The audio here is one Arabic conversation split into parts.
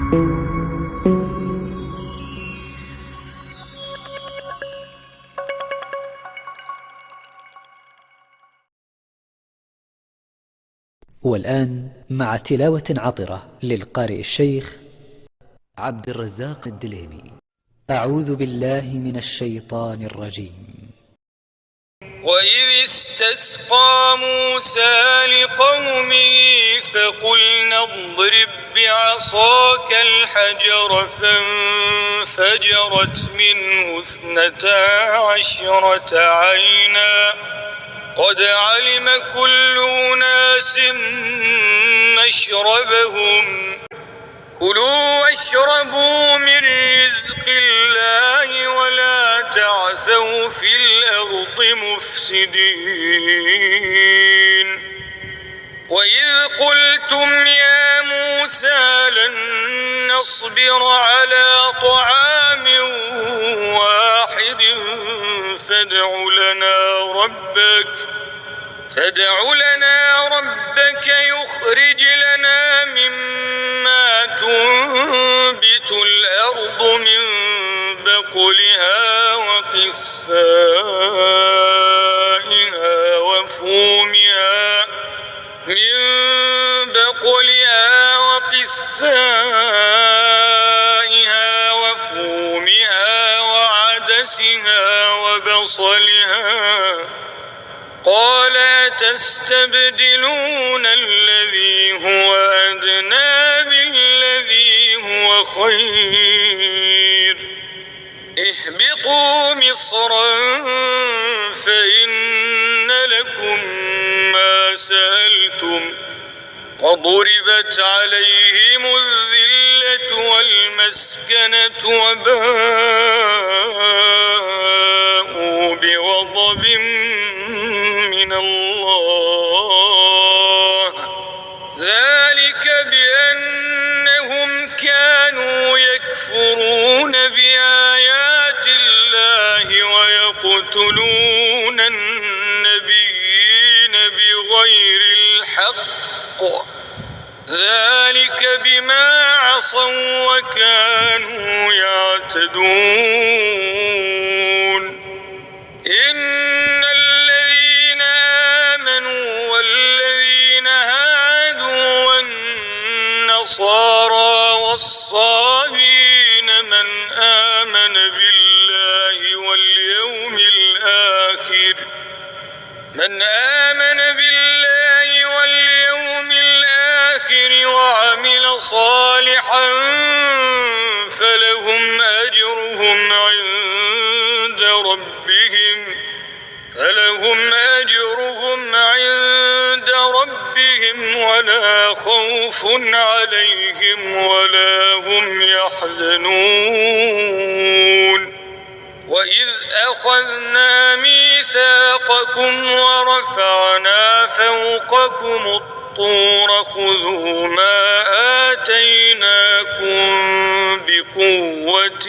والآن مع تلاوة عطرة للقارئ الشيخ عبد الرزاق الدليمي. أعوذ بالله من الشيطان الرجيم. وإذ استسقى موسى لقومه فقلنا اضرب بعصاك الحجر فانفجرت منه 12 عينا قد علم كل أناس مشربهم كلوا واشربوا من رزق الله ولا تعثوا في الأرض مفسدين. وإذ قلتم يا موسى لن نصبر على طعام واحد فادع لنا ربك يخرج لنا مما تنبت الأرض من بقلها وقثائها وفومها وعدسها وبصلها قال أتستبدلون الذي هو أدنى بالذي هو خير اهبطوا مصرا فإن لكم ما سألتم وضربت عليهم الذلة والمسكنة وباءوا بغضب من الله ذلك بأنهم كانوا يكفرون بآيات الله ويقتلون النبيين بغير الحق ذلك بما عصوا وكانوا يعتدون. إن الذين آمنوا والذين هادوا والنصارى والصابين من آمن بالله واليوم الآخر وعمل صالحا فلهم أجرهم عند ربهم ولا خوف عليهم ولا هم يحزنون. وإذ أخذنا ميثاقكم ورفعنا فوقكم الطور خذوا ما آتيناكم بقوة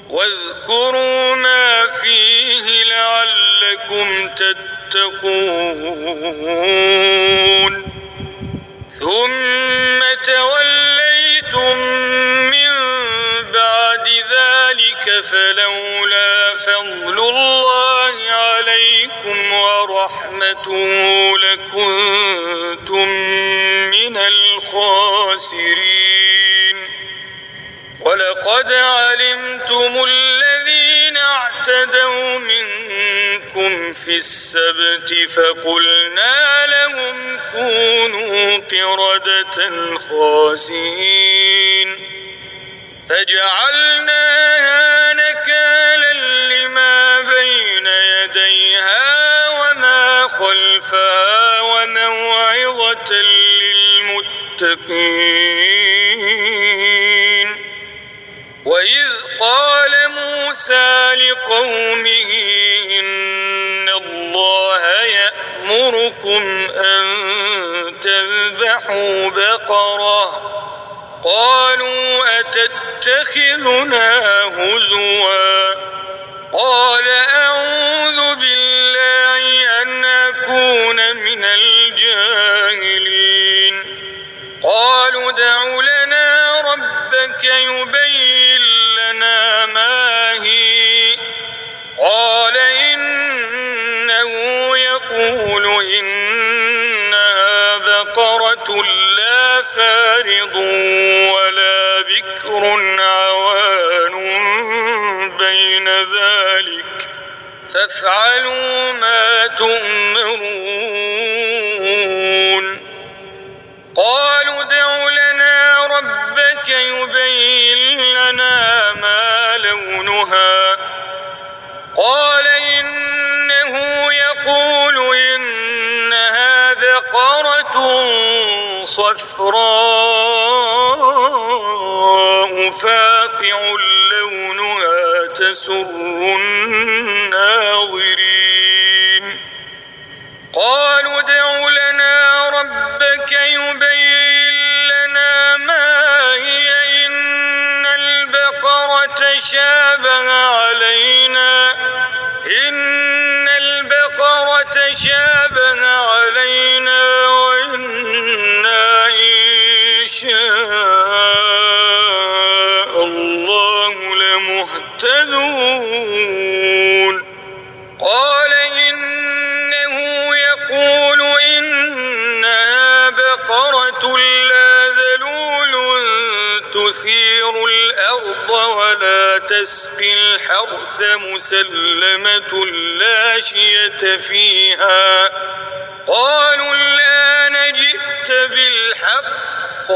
واذكروا ما فيه لعلكم تتقون. ثم توليتم من بعد ذلك فلولا فضل الله عليكم ورحمته لكنتم من الخاسرين. ولقد علمتم الذين اعتدوا منكم في السبت فقلنا لهم كونوا قردة خاسئين فجعلناها نكالا لما بين يديها وما خلفها وموعظة للمتقين. وإذ قال موسى لقومه إن الله يأمركم أن تذبحوا بقرة قالوا أتتخذنا هزوا قال أعوذ بالله أن أكون من الجاهلين. يقول إنها بقرة لا فارض ولا بكر عوان بين ذلك فافعلوا ما تؤمرون. قالوا ادع لنا ربك يبين لنا ما لونها. قال إنه يقول إنها بقرة صفراء فاقع لونها تسر الناظرين. قالوا ادع لنا ربك يبين لنا ما هي إن البقرة شابه علينا وإنا إن شاء الله لمهتدون. قال إنه يقول إنها بقرة لا ذلول تثير الأرض ولا تسقي الحرث مسلمة لا شية فيها. قالوا الآن جئت بالحق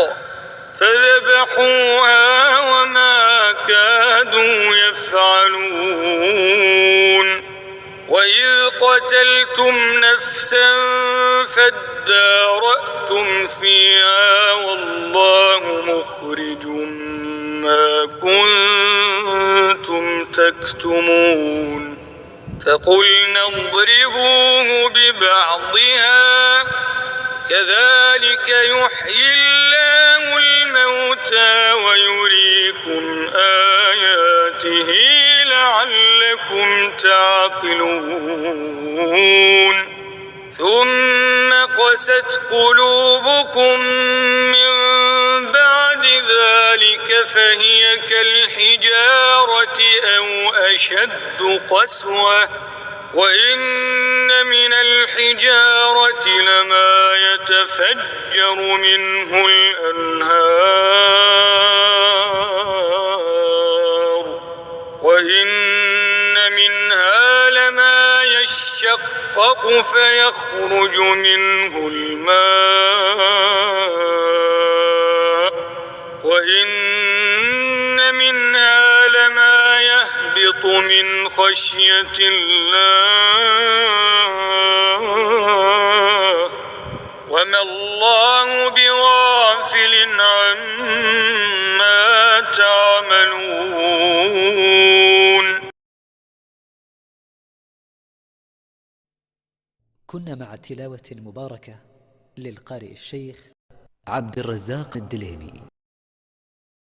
فذبحوها وما كادوا يفعلون. وإذ قتلتم نفسا فادارأتم فيها والله مخرج ما كنتم تكتمون. فقلنا اضربوه ببعضها كذلك يحيي الله الموتى ويريكم آياته لعلكم تعقلون. ثم قست قلوبكم من بعد ذلك فهي كالحجارة أو أشد قسوة. وإن من الحجارة لما يتفجر منه الأنهار وإن منها لما يشقق فيخرج منه الماء وإن منها لما يهبط من خشية الله وما الله بغافل عما تعملون. كنا مع تلاوة مباركة للقارئ الشيخ عبد الرزاق الدليمي.